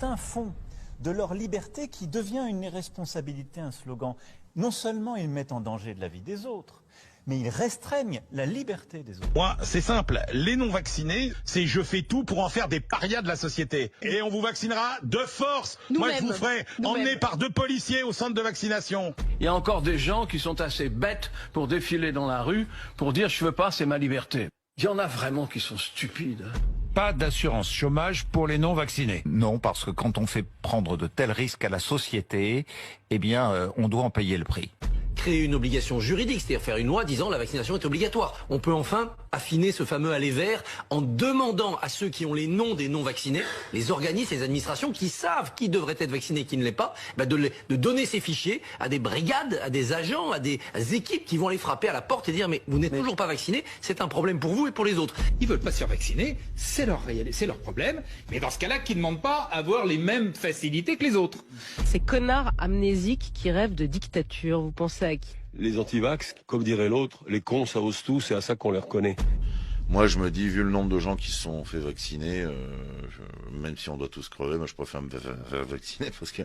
certains font de leur liberté qui devient une irresponsabilité, un slogan. Non seulement ils mettent en danger de la vie des autres, mais ils restreignent la liberté des autres. Moi, c'est simple. Les non-vaccinés, c'est je fais tout pour en faire des parias de la société. Et on vous vaccinera de force. Moi, je vous ferai emmener par 2 policiers au centre de vaccination. Il y a encore des gens qui sont assez bêtes pour défiler dans la rue, pour dire je veux pas, c'est ma liberté. Il y en a vraiment qui sont stupides. Pas d'assurance chômage pour les non-vaccinés. Non, parce que quand on fait prendre de tels risques à la société, eh bien, on doit en payer le prix. Créer une obligation juridique, c'est-à-dire faire une loi disant la vaccination est obligatoire. On peut enfin affiner ce fameux aller vert en demandant à ceux qui ont les noms des non-vaccinés, les organismes, les administrations qui savent qui devrait être vacciné et qui ne l'est pas, de donner ces fichiers à des brigades, à des agents, à des équipes qui vont les frapper à la porte et dire mais vous n'êtes toujours pas vacciné, c'est un problème pour vous et pour les autres. Ils veulent pas se faire vacciner, c'est leur problème, mais dans ce cas-là, qu'ils ne demandent pas à avoir les mêmes facilités que les autres. Ces connards amnésiques qui rêvent de dictature, vous pensez à qui? Les antivax, comme dirait l'autre, les cons ça ose tout, c'est à ça qu'on les reconnaît. Moi je me dis, vu le nombre de gens qui se sont fait vacciner, même si on doit tous crever, moi je préfère me faire vacciner parce que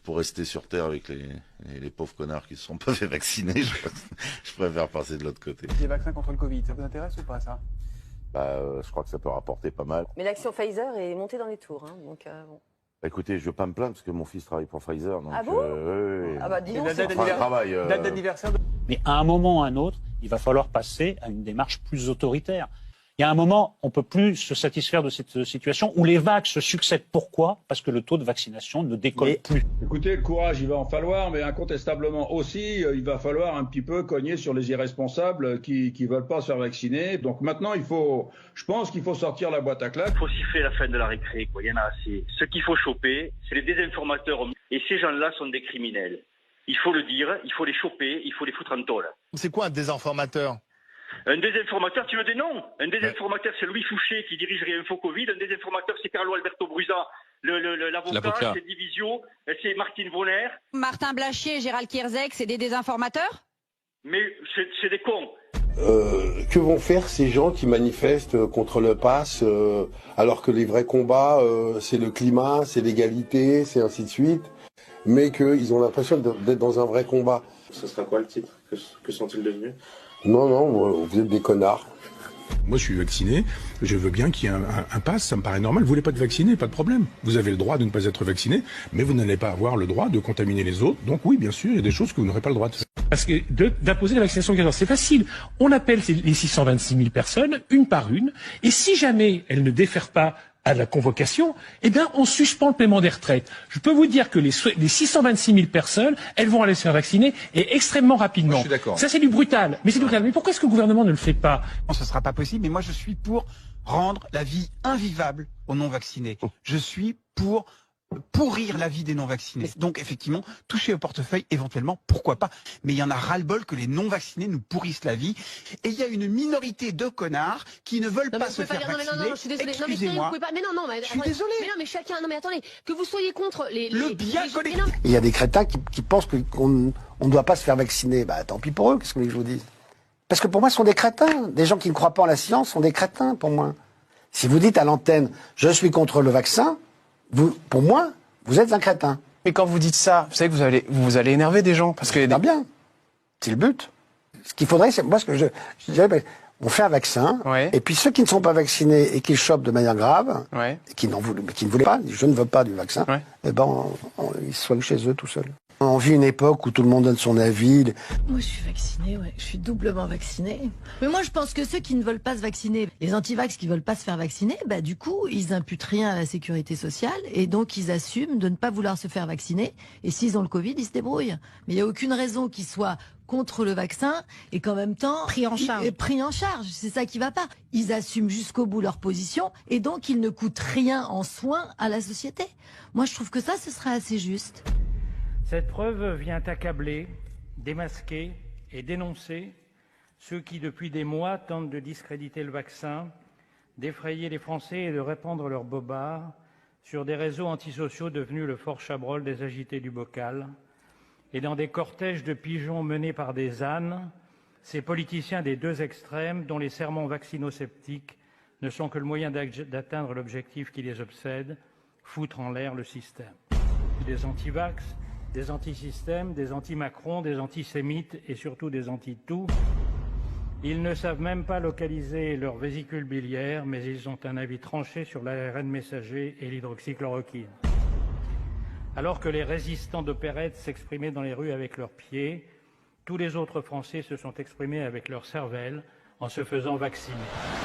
pour rester sur terre avec les pauvres connards qui se sont pas fait vacciner, je préfère passer de l'autre côté. Les vaccins contre le Covid, ça vous intéresse ou pas ça? Je crois que ça peut rapporter pas mal. Mais l'action Pfizer est montée dans les tours, hein, donc bon. Écoutez, je veux pas me plaindre parce que mon fils travaille pour Pfizer. Donc, ah bon oui. Ah bah dis donc, date d'anniversaire. Mais à un moment ou à un autre, il va falloir passer à une démarche plus autoritaire. Il y a un moment, on ne peut plus se satisfaire de cette situation où les vagues se succèdent. Pourquoi? Parce que le taux de vaccination ne décolle plus. Écoutez, le courage, il va en falloir, mais incontestablement aussi, il va falloir un petit peu cogner sur les irresponsables qui veulent pas se faire vacciner. Donc maintenant, je pense qu'il faut sortir la boîte à claques. Il faut siffler la fin de la récré, quoi. Il y en a assez. Ce qu'il faut choper, c'est les désinformateurs. Et ces gens-là sont des criminels. Il faut le dire, il faut les choper, il faut les foutre en tôle. C'est quoi un désinformateur? Un désinformateur, tu veux des noms? Un désinformateur, c'est Louis Fouché qui dirige Réinfo Covid. Un désinformateur, c'est Carlo Alberto Brusa, l'avocat, c'est Divisio, c'est Martine Vonner. Martin Blachier et Gérald Kierzek, c'est des désinformateurs? Mais c'est des cons. Que vont faire ces gens qui manifestent contre le pass alors que les vrais combats, c'est le climat, c'est l'égalité, c'est ainsi de suite, mais qu'ils ont l'impression d'être dans un vrai combat. Ce sera quoi le titre? Que sont-ils devenus? Non, vous êtes des connards. Moi, je suis vacciné, je veux bien qu'il y ait un pass, ça me paraît normal. Vous voulez pas être vacciné, pas de problème. Vous avez le droit de ne pas être vacciné, mais vous n'allez pas avoir le droit de contaminer les autres. Donc oui, bien sûr, il y a des choses que vous n'aurez pas le droit de faire. Parce que d'imposer la vaccination obligatoire, c'est facile. On appelle les 626 000 personnes, une par une, et si jamais elles ne défèrent pas à la convocation, eh bien, on suspend le paiement des retraites. Je peux vous dire que les 626 000 personnes, elles vont aller se faire vacciner et extrêmement rapidement. Moi, je suis d'accord. Ça, c'est du brutal. Mais c'est brutal. Mais pourquoi est-ce que le gouvernement ne le fait pas? Ce sera pas possible, mais moi je suis pour rendre la vie invivable aux non-vaccinés. Je suis pour pourrir la vie des non-vaccinés. Donc effectivement, toucher au portefeuille, éventuellement, pourquoi pas. Mais il y en a ras-le-bol que les non-vaccinés nous pourrissent la vie. Et il y a une minorité de connards qui ne veulent pas se faire vacciner. Non, je suis désolée. Excusez-moi. Mais je suis désolé. Mais non, mais chacun. Non, mais attendez. Que vous soyez contre le bien collectif. Il y a des crétins qui pensent qu'on ne doit pas se faire vacciner. Bah tant pis pour eux. Qu'est-ce que je vous dis? Parce que pour moi, ce sont des crétins. Des gens qui ne croient pas en la science sont des crétins pour moi. Si vous dites à l'antenne, je suis contre le vaccin. Pour moi, vous êtes un crétin. Mais quand vous dites ça, vous savez que vous allez énerver des gens. Parce que bien. C'est le but. Ce qu'il faudrait, c'est, moi, ce que je dirais, on fait un vaccin, et puis ceux qui ne sont pas vaccinés et qui chopent de manière grave, et qui ne voulaient pas, je ne veux pas du vaccin, eh ben, ils se soignent chez eux tout seuls. On vit une époque où tout le monde donne son avis. Moi, je suis vaccinée, je suis doublement vaccinée. Mais moi, je pense que ceux qui ne veulent pas se vacciner, les antivax qui veulent pas se faire vacciner, bah, du coup, ils imputent rien à la sécurité sociale et donc ils assument de ne pas vouloir se faire vacciner. Et s'ils ont le Covid, ils se débrouillent. Mais il n'y a aucune raison qu'ils soient contre le vaccin et qu'en même temps pris en charge. C'est ça qui va pas. Ils assument jusqu'au bout leur position et donc ils ne coûtent rien en soins à la société. Moi, je trouve que ça, ce serait assez juste. Cette preuve vient accabler, démasquer et dénoncer ceux qui, depuis des mois, tentent de discréditer le vaccin, d'effrayer les Français et de répandre leurs bobards sur des réseaux antisociaux devenus le fort Chabrol des agités du bocal, et dans des cortèges de pigeons menés par des ânes, ces politiciens des deux extrêmes dont les sermons vaccinosceptiques ne sont que le moyen d'atteindre l'objectif qui les obsède, foutre en l'air le système. Des anti-vax, des anti-systèmes, des anti-Macron, des antisémites et surtout des anti-tout. Ils ne savent même pas localiser leur vésicule biliaire, mais ils ont un avis tranché sur l'ARN messager et l'hydroxychloroquine. Alors que les résistants d'opérette s'exprimaient dans les rues avec leurs pieds, tous les autres Français se sont exprimés avec leur cervelle en se faisant vacciner.